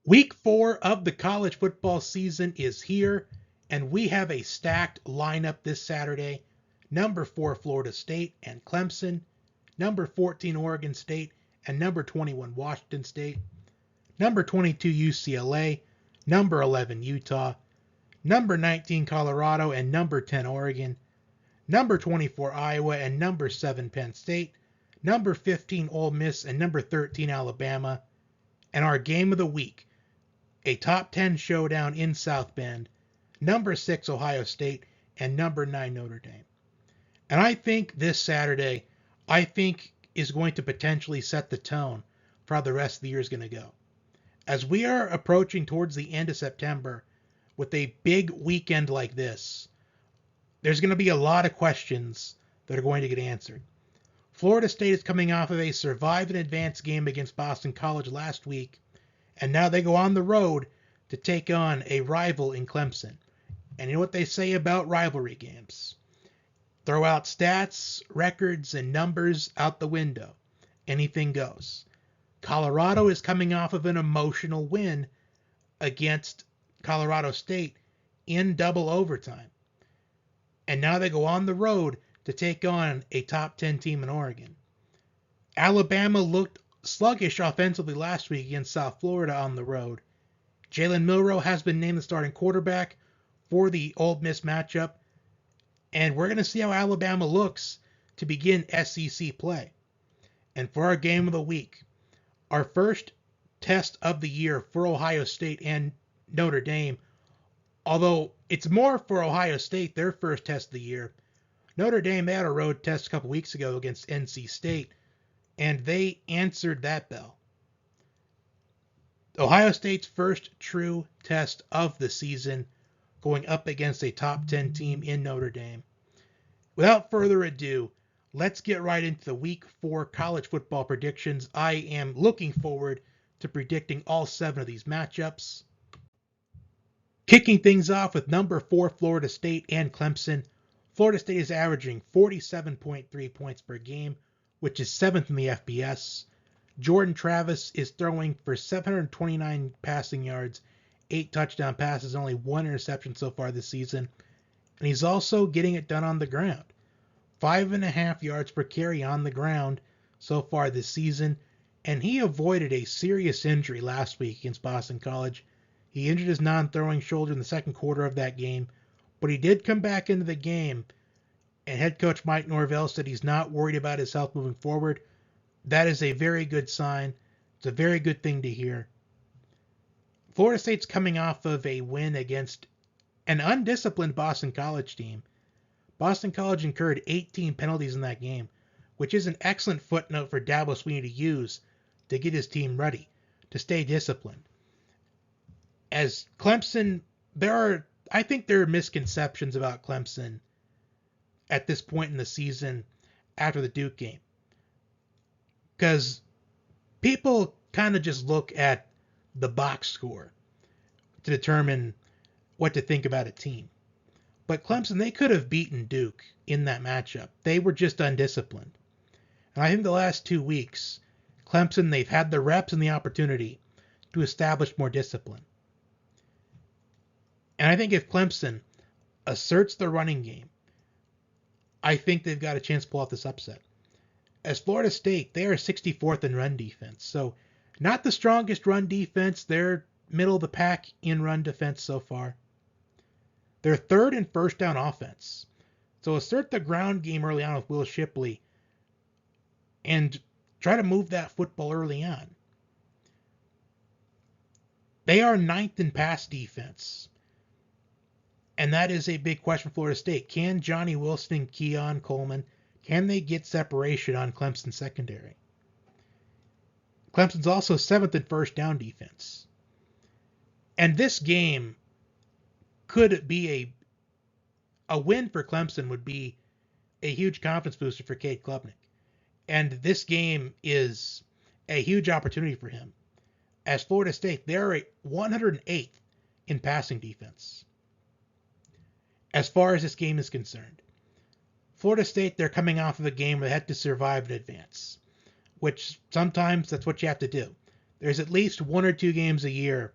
Week 4 of the college football season is here, and we have a stacked lineup this Saturday. Number 4 Florida State and Clemson, number 14 Oregon State, and number 21 Washington State, number 22 UCLA, number 11 Utah, number 19 Colorado, and number 10 Oregon, number 24 Iowa, and number 7 Penn State, number 15 Ole Miss, and number 13 Alabama, and our game of the week, a top 10 showdown in South Bend, number 6 Ohio State, and number 9 Notre Dame. And I think this Saturday, is going to potentially set the tone for how the rest of the year is going to go. As we are approaching towards the end of September with a big weekend like this, there's going to be a lot of questions that are going to get answered. Florida State is coming off of a survive and advance game against Boston College last week, and now they go on the road to take on a rival in Clemson. And you know what they say about rivalry games? Throw out stats, records, and numbers out the window. Anything goes. Colorado is coming off of an emotional win against Colorado State in double overtime. And now they go on the road to take on a top 10 team in Oregon. Alabama looked sluggish offensively last week against South Florida on the road. Jalen Milroe has been named the starting quarterback for the Ole Miss matchup, and we're going to see how Alabama looks to begin SEC play. And for our game of the week, our first test of the year for Ohio State and Notre Dame, although it's more for Ohio State, their first test of the year. Notre Dame, they had a road test a couple weeks ago against NC State, and they answered that bell. Ohio State's first true test of the season, going up against a top 10 team in Notre Dame. Without further ado, let's get right into the Week 4 college football predictions. I am looking forward to predicting all 7 of these matchups. Kicking things off with number 4 Florida State and Clemson. Florida State is averaging 47.3 points per game, which is 7th in the FBS. Jordan Travis is throwing for 729 passing yards, 8 touchdown passes, only 1 interception so far this season. And he's also getting it done on the ground. 5.5 yards per carry on the ground so far this season. And he avoided a serious injury last week against Boston College. He injured his non-throwing shoulder in the second quarter of that game. But he did come back into the game. And head coach Mike Norvell said he's not worried about his health moving forward. That is a very good sign. It's a very good thing to hear. Florida State's coming off of a win against an undisciplined Boston College team. Boston College incurred 18 penalties in that game, which is an excellent footnote for Dabo Swinney to use to get his team ready, to stay disciplined. As Clemson, I think there are misconceptions about Clemson at this point in the season after the Duke game. Because people kind of just look at the box score to determine what to think about a team. But Clemson, they could have beaten Duke in that matchup. They were just undisciplined. And I think the last 2 weeks, Clemson, they've had the reps and the opportunity to establish more discipline. And I think if Clemson asserts the running game, I think they've got a chance to pull off this upset. As Florida State, they are 64th in run defense. So not the strongest run defense. They're middle of the pack in run defense so far. They're 3rd in first down offense. So assert the ground game early on with Will Shipley and try to move that football early on. They are 9th in pass defense. And that is a big question for Florida State. Can Johnny Wilson and Keon Coleman, can they get separation on Clemson's secondary? Clemson's also 7th in first down defense. And this game could be a win for Clemson would be a huge confidence booster for Cade Klubnik. And this game is a huge opportunity for him. As Florida State, they're 108th in passing defense. As far as this game is concerned, Florida State, they're coming off of a game where they had to survive and advance, which sometimes that's what you have to do. There's at least 1 or 2 games a year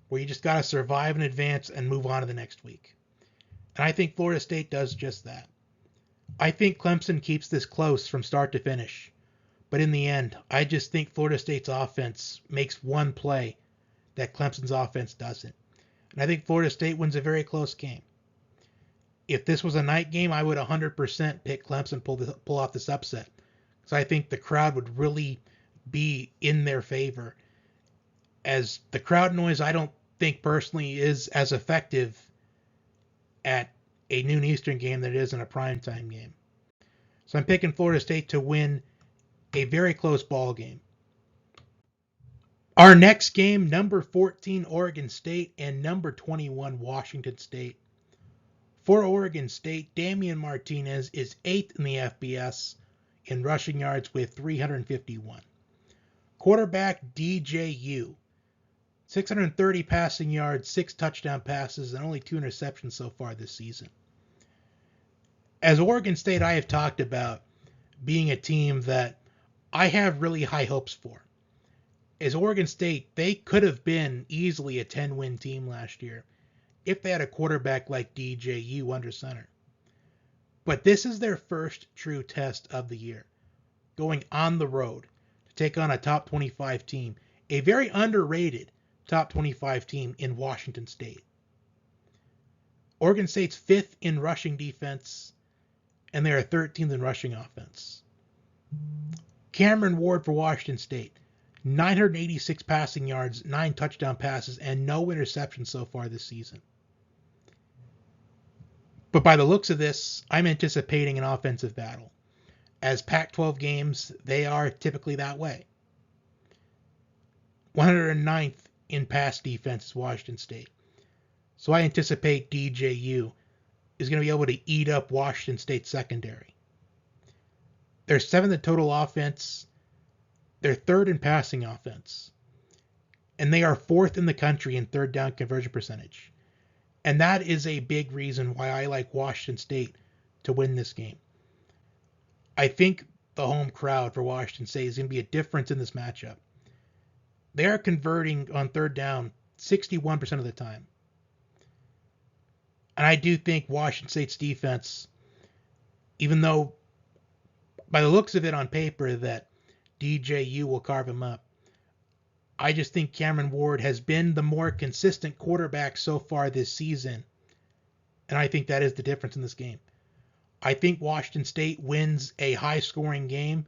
where you just got to survive in advance and move on to the next week. And I think Florida State does just that. I think Clemson keeps this close from start to finish. But in the end, I just think Florida State's offense makes one play that Clemson's offense doesn't. And I think Florida State wins a very close game. If this was a night game, I would 100% pick Clemson pull off this upset. Because I think the crowd would really be in their favor. As the crowd noise, I don't think personally is as effective at a noon Eastern game than it is in a primetime game. So I'm picking Florida State to win a very close ball game. Our next game, number 14 Oregon State and number 21 Washington State. For Oregon State, Damian Martinez is 8th in the FBS in rushing yards with 351. Quarterback DJU, 630 passing yards, 6 touchdown passes, and only 2 interceptions so far this season. As Oregon State, I have talked about being a team that I have really high hopes for. As Oregon State, they could have been easily a 10-win team last year if they had a quarterback like DJU under center. But this is their first true test of the year, going on the road to take on a top 25 team, a very underrated top 25 team in Washington State. Oregon State's 5th in rushing defense, and they are 13th in rushing offense. Cameron Ward for Washington State, 986 passing yards, 9 touchdown passes, and no interceptions so far this season. But by the looks of this, I'm anticipating an offensive battle. As Pac-12 games, they are typically that way. 109th in pass defense is Washington State. So I anticipate DJU is going to be able to eat up Washington State's secondary. They're 7th in total offense. They're 3rd in passing offense. And they are 4th in the country in third down conversion percentage. And that is a big reason why I like Washington State to win this game. I think the home crowd for Washington State is going to be a difference in this matchup. They are converting on third down 61% of the time. And I do think Washington State's defense, even though by the looks of it on paper that DJU will carve him up, I just think Cameron Ward has been the more consistent quarterback so far this season. And I think that is the difference in this game. I think Washington State wins a high-scoring game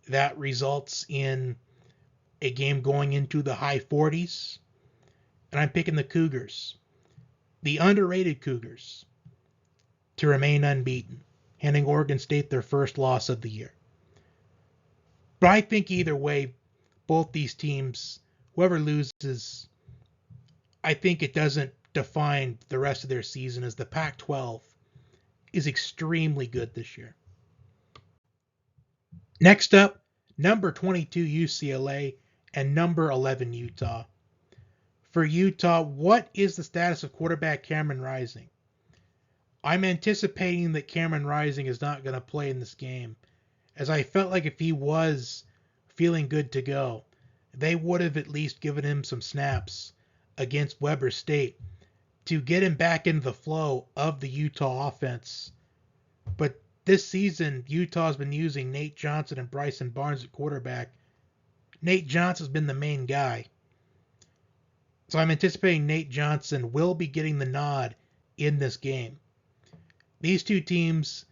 that results in a game going into the high 40s. And I'm picking the Cougars, the underrated Cougars, to remain unbeaten, handing Oregon State their first loss of the year. But I think either way, both these teams, whoever loses, I think it doesn't define the rest of their season, as the Pac-12 is extremely good this year. Next up, number 22 UCLA and number 11 Utah. For Utah, what is the status of quarterback Cameron Rising? I'm anticipating that Cameron Rising is not going to play in this game, as I felt like if he was feeling good to go, they would have at least given him some snaps against Weber State to get him back into the flow of the Utah offense. But this season, Utah's been using Nate Johnson and Bryson Barnes at quarterback. Nate Johnson's been the main guy. So I'm anticipating Nate Johnson will be getting the nod in this game. These two teams,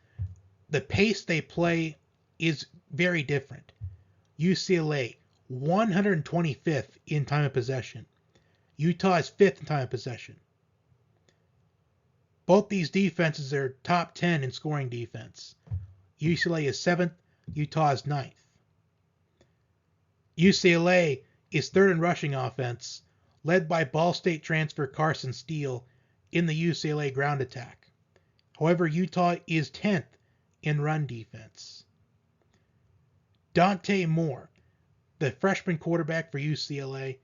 the pace they play is very different. UCLA, 125th in time of possession. Utah is 5th in time of possession. Both these defenses are top 10 in scoring defense. UCLA is 7th, Utah is 9th. UCLA is 3rd in rushing offense, led by Ball State transfer Carson Steele in the UCLA ground attack. However, Utah is 10th in run defense. Dante Moore, the freshman quarterback for UCLA,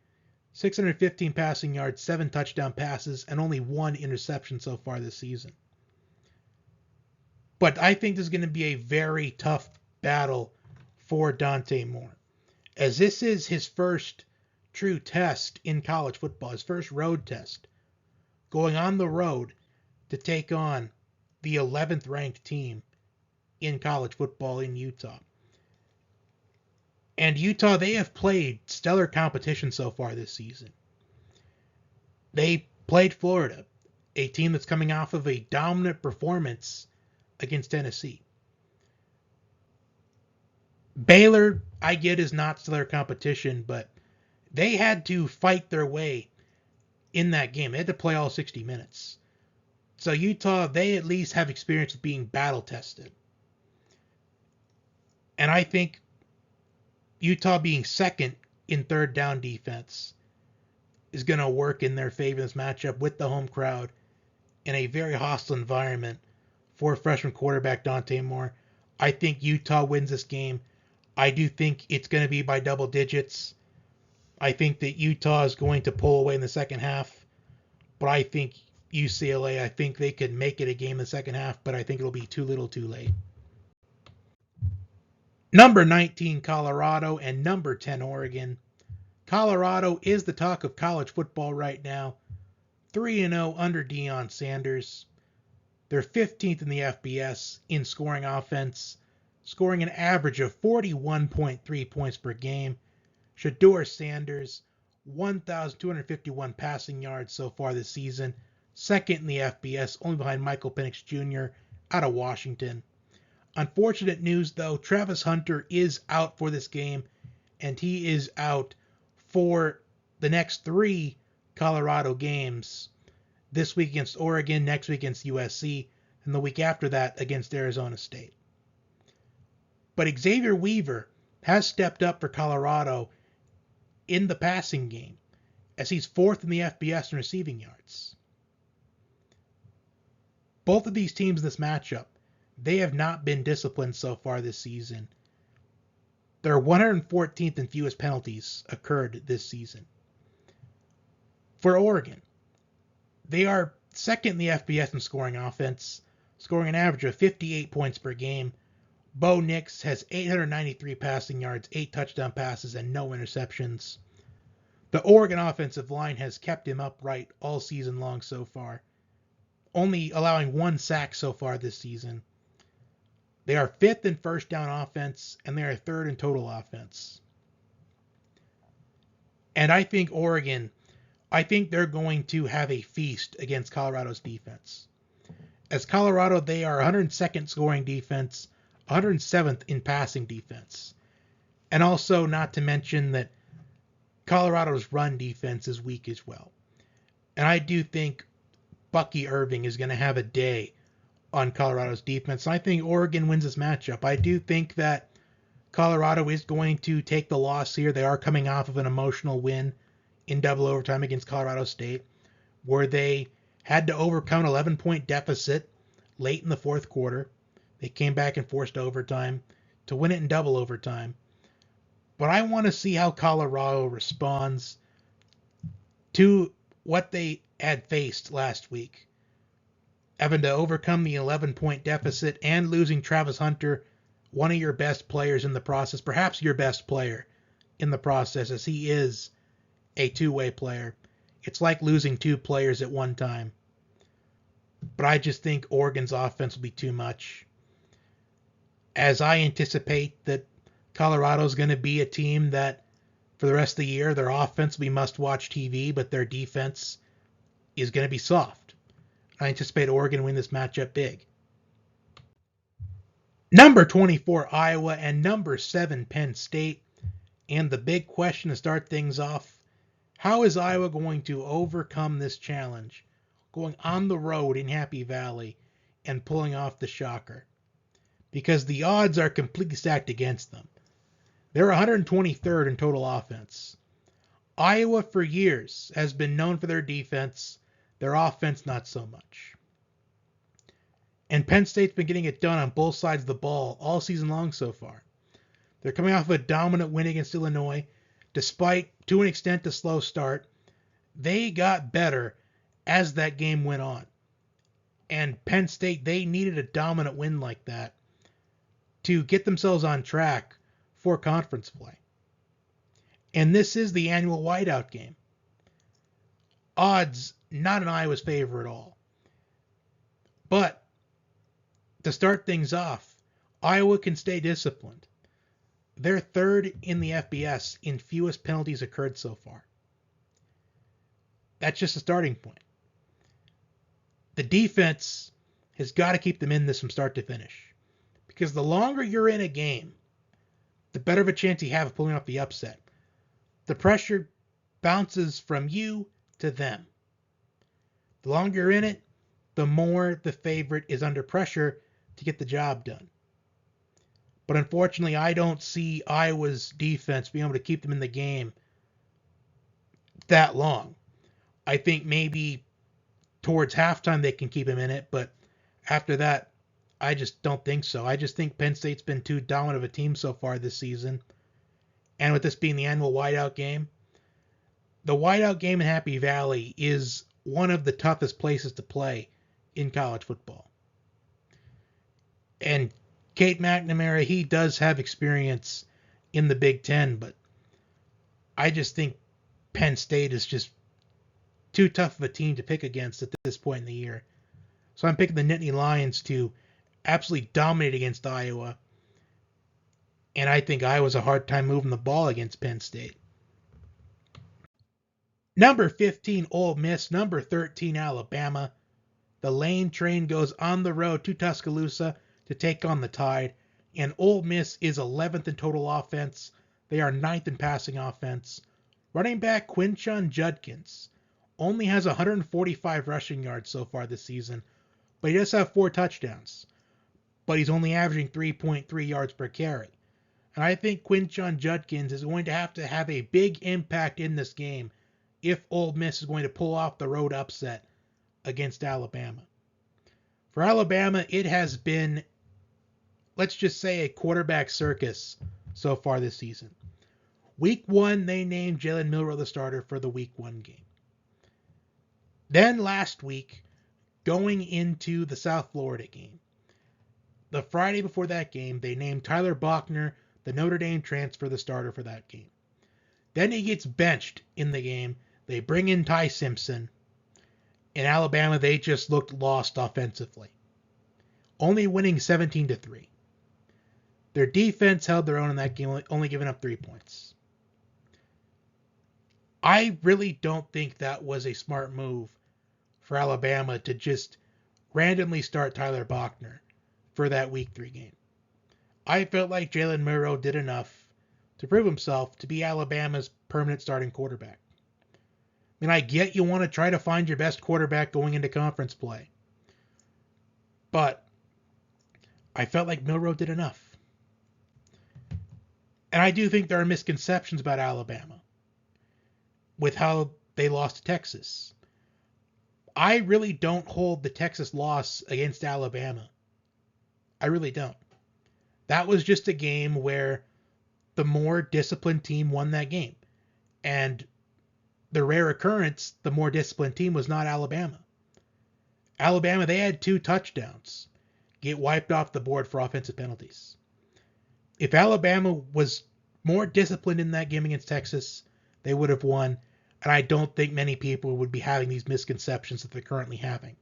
615 passing yards, 7 touchdown passes, and only 1 interception so far this season. But I think this is going to be a very tough battle for Dante Moore, as this is his first true test in college football, his first road test, going on the road to take on the 11th ranked team in college football in Utah. And Utah, they have played stellar competition so far this season. They played Florida, a team that's coming off of a dominant performance against Tennessee. Baylor, I get, is not stellar competition, but they had to fight their way in that game. They had to play all 60 minutes. So Utah, they at least have experience with being battle tested. And I think Utah being second in third down defense is going to work in their favor in this matchup with the home crowd in a very hostile environment for freshman quarterback Dante Moore. I think Utah wins this game. I do think it's going to be by double digits. I think that Utah is going to pull away in the second half, but I think UCLA, I think they could make it a game in the second half, but I think it'll be too little too late. Number 19, Colorado, and number 10, Oregon. Colorado is the talk of college football right now. 3-0 under Deion Sanders. They're 15th in the FBS in scoring offense, scoring an average of 41.3 points per game. Shedeur Sanders, 1,251 passing yards so far this season. Second in the FBS, only behind Michael Penix Jr. out of Washington. Unfortunate news, though, Travis Hunter is out for this game, and he is out for the next 3 Colorado games. This week against Oregon, next week against USC, and the week after that against Arizona State. But Xavier Weaver has stepped up for Colorado in the passing game, as he's 4th in the FBS in receiving yards. Both of these teams in this matchup, they have not been disciplined so far this season. Their 114th and fewest penalties occurred this season. For Oregon, they are second in the FBS in scoring offense, scoring an average of 58 points per game. Bo Nix has 893 passing yards, 8 touchdown passes, and no interceptions. The Oregon offensive line has kept him upright all season long so far, only allowing 1 sack so far this season. They are 5th in first down offense, and they are 3rd in total offense. And I think Oregon, they're going to have a feast against Colorado's defense. As Colorado, they are 102nd scoring defense, 107th in passing defense. And also, not to mention that Colorado's run defense is weak as well. And I do think Bucky Irving is going to have a day on Colorado's defense. And I think Oregon wins this matchup. I do think that Colorado is going to take the loss here. They are coming off of an emotional win in double overtime against Colorado State, where they had to overcome an 11-point deficit late in the fourth quarter. They came back and forced overtime to win it in double overtime. But I want to see how Colorado responds to what they had faced last week, having to overcome the 11-point deficit and losing Travis Hunter, one of your best players in the process, perhaps your best player in the process, as he is a two-way player. It's like losing 2 players at one time. But I just think Oregon's offense will be too much, as I anticipate that Colorado's going to be a team that for the rest of the year, their offense will be must-watch TV, but their defense is going to be soft. I anticipate Oregon win this matchup big. Number 24, Iowa, and number 7, Penn State. And the big question to start things off, how is Iowa going to overcome this challenge, going on the road in Happy Valley and pulling off the shocker? Because the odds are completely stacked against them. They're 123rd in total offense. Iowa for years has been known for their defense, their offense not so much. And Penn State's been getting it done on both sides of the ball all season long so far. They're coming off of a dominant win against Illinois. Despite, to an extent, a slow start, they got better as that game went on. And Penn State, they needed a dominant win like that to get themselves on track for conference play. And this is the annual whiteout game. Odds not in Iowa's favor at all. But to start things off, Iowa can stay disciplined. They're third in the FBS in fewest penalties occurred so far. That's just a starting point. The defense has got to keep them in this from start to finish. Because the longer you're in a game, the better of a chance you have of pulling off the upset. The pressure bounces from you to them. The longer you're in it, the more the favorite is under pressure to get the job done. But unfortunately, I don't see Iowa's defense being able to keep them in the game that long. I think maybe towards halftime they can keep them in it, but after that, I just don't think so. I just think Penn State's been too dominant of a team so far this season. And with this being the annual whiteout game, the whiteout game in Happy Valley is one of the toughest places to play in college football. And Kate McNamara, he does have experience in the Big Ten, but I just think Penn State is just too tough of a team to pick against at this point in the year. So I'm picking the Nittany Lions to absolutely dominate against Iowa. And I think Iowa's a hard time moving the ball against Penn State. Number 15, Ole Miss. Number 13, Alabama. The Lane train goes on the road to Tuscaloosa to take on the Tide. And Ole Miss is 11th in total offense. They are 9th in passing offense. Running back Quinshon Judkins only has 145 rushing yards so far this season, but he does have 4 touchdowns. But he's only averaging 3.3 yards per carry. And I think Quinshon Judkins is going to have a big impact in this game if Ole Miss is going to pull off the road upset against Alabama. For Alabama, it has been, let's just say, a quarterback circus so far this season. Week 1, they named Jalen Milroe the starter for the Week 1 game. Then last week, going into the South Florida game, the Friday before that game, they named Tyler Bachner, the Notre Dame transfer, the starter for that game. Then he gets benched in the game. They bring in Ty Simpson. In Alabama, they just looked lost offensively, only winning 17-3. Their defense held their own in that game, only giving up 3 points. I really don't think that was a smart move for Alabama to just randomly start Tyler Bachner for that Week 3 game. I felt like Jalen Milroe did enough to prove himself to be Alabama's permanent starting quarterback. I mean, I get you want to try to find your best quarterback going into conference play, but I felt like Milroe did enough. And I do think there are misconceptions about Alabama with how they lost to Texas. I really don't hold the Texas loss against Alabama. I really don't. That was just a game where the more disciplined team won that game. And the rare occurrence, the more disciplined team was not Alabama. Alabama, they had 2 touchdowns get wiped off the board for offensive penalties. If Alabama was more disciplined in that game against Texas, they would have won. And I don't think many people would be having these misconceptions that they're currently having.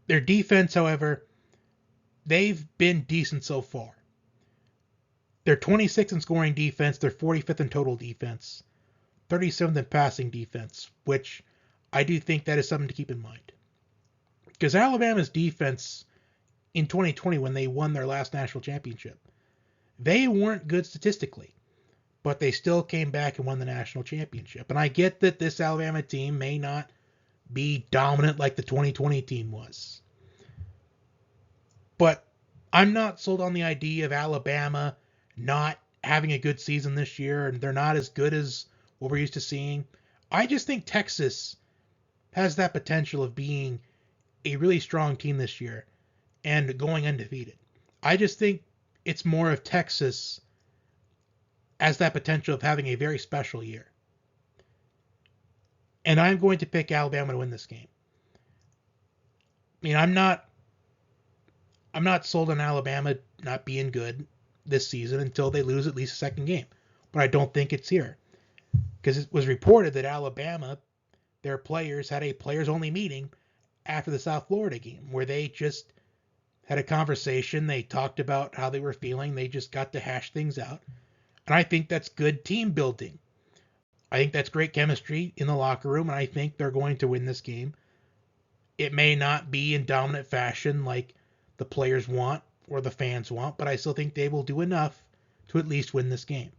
Their defense, however, they've been decent so far. They're 26th in scoring defense. They're 45th in total defense. 37th in passing defense, which I do think that is something to keep in mind. Because Alabama's defense in 2020, when they won their last national championship, they weren't good statistically, but they still came back and won the national championship. And I get that this Alabama team may not be dominant like the 2020 team was. But I'm not sold on the idea of Alabama not having a good season this year, and they're not as good as what we're used to seeing. I just think Texas has that potential of being a really strong team this year and going undefeated. I just think it's more of Texas as that potential of having a very special year. And I'm going to pick Alabama to win this game. I mean, I'm not sold on Alabama not being good. this season until they lose at least a second game. But I don't think it's here. Because it was reported that Alabama, their players, had a players-only meeting after the South Florida game where they just had a conversation. They talked about how they were feeling. They just got to hash things out. And I think that's good team building. I think that's great chemistry in the locker room, and I think they're going to win this game. It may not be in dominant fashion like the players want or the fans want, but I still think they will do enough to at least win this game.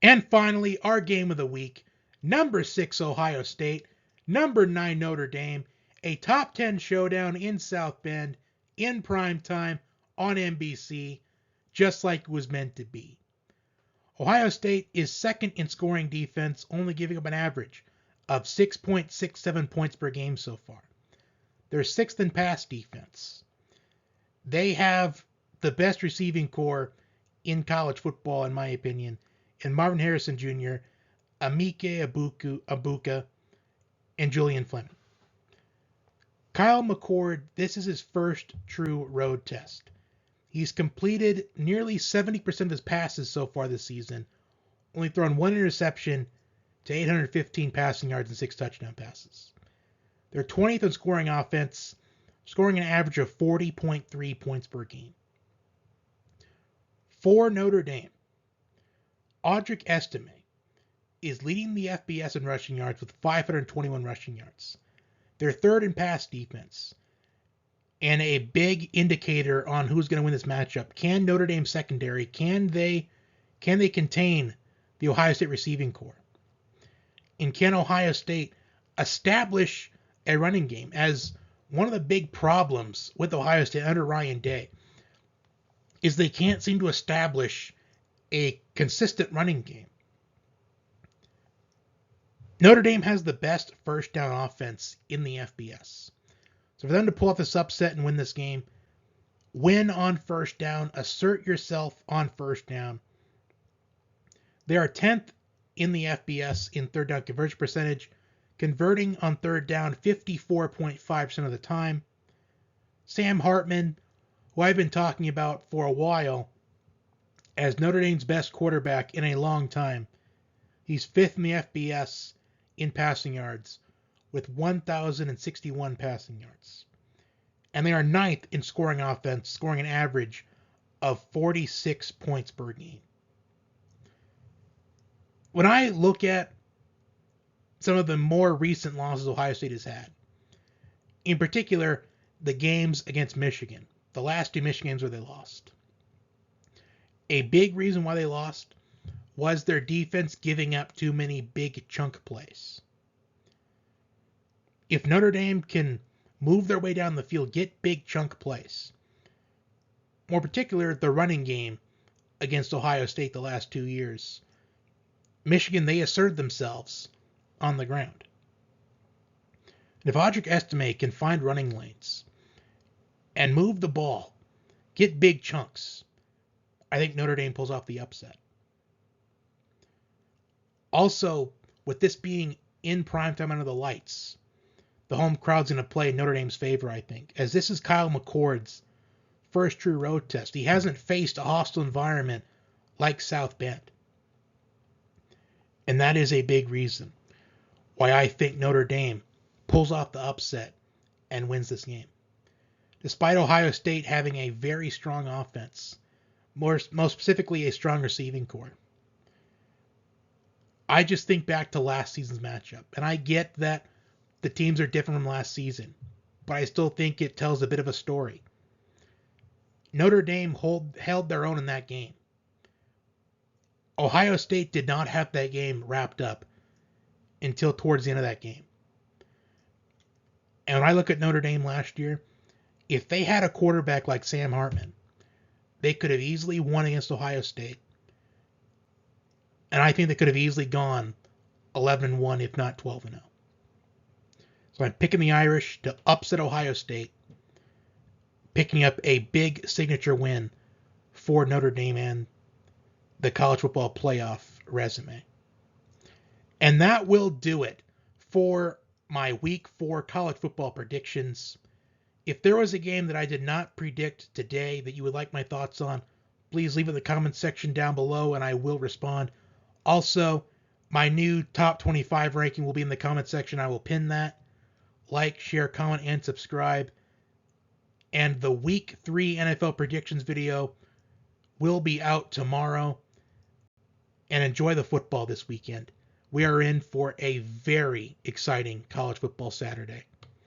And finally, our game of the week, number 6 Ohio State, number 9 Notre Dame, a top 10 showdown in South Bend, in prime time, on NBC, just like it was meant to be. Ohio State is second in scoring defense, only giving up an average of 6.67 points per game so far. They're sixth in pass defense. They have the best receiving core in college football, in my opinion, in Marvin Harrison Jr., Emeka Egbuka, and Julian Fleming. Kyle McCord, this is his first true road test. He's completed nearly 70% of his passes so far this season, only thrown one interception to 815 passing yards and 6 touchdown passes. They're 20th in scoring offense, scoring an average of 40.3 points per game. For Notre Dame, Audric Estime is leading the FBS in rushing yards with 521 rushing yards. They're third in pass defense. And a big indicator on who's going to win this matchup. Can Notre Dame secondary, can they contain the Ohio State receiving core? And can Ohio State establish a running game? As one of the big problems with Ohio State under Ryan Day is they can't seem to establish a consistent running game. Notre Dame has the best first down offense in the FBS. So for them to pull off this upset and win this game, win on first down, assert yourself on first down. They are 10th in the FBS in third down conversion percentage, converting on third down 54.5% of the time. Sam Hartman, who I've been talking about for a while as Notre Dame's best quarterback in a long time, he's 5th in the FBS in passing yards, with 1,061 passing yards. And they are 9th in scoring offense, scoring an average of 46 points per game. When I look at some of the more recent losses Ohio State has had, in particular, the games against Michigan, the last 2 Michigan games where they lost, a big reason why they lost was their defense giving up too many big chunk plays. If Notre Dame can move their way down the field, get big chunk plays, more particular the running game against Ohio State the last 2 years, Michigan, they asserted themselves on the ground. And if Audric Estime can find running lanes and move the ball, get big chunks, I think Notre Dame pulls off the upset. Also, with this being in primetime under the lights, the home crowd's going to play in Notre Dame's favor, I think, as this is Kyle McCord's first true road test. He hasn't faced a hostile environment like South Bend. And that is a big reason why I think Notre Dame pulls off the upset and wins this game. Despite Ohio State having a very strong offense, most specifically a strong receiving core, I just think back to last season's matchup. And I get that the teams are different from last season, but I still think it tells a bit of a story. Notre Dame held their own in that game. Ohio State did not have that game wrapped up until towards the end of that game. And when I look at Notre Dame last year, if they had a quarterback like Sam Hartman, they could have easily won against Ohio State. And I think they could have easily gone 11-1, if not 12-0. So I'm picking the Irish to upset Ohio State, picking up a big signature win for Notre Dame and the college football playoff resume. And that will do it for my Week 4 college football predictions. If there was a game that I did not predict today that you would like my thoughts on, please leave it in the comments section down below and I will respond. Also, my new top 25 ranking will be in the comment section. I will pin that. Like, share, comment, and subscribe. And the Week 3 NFL predictions video will be out tomorrow. And enjoy the football this weekend. We are in for a very exciting college football Saturday.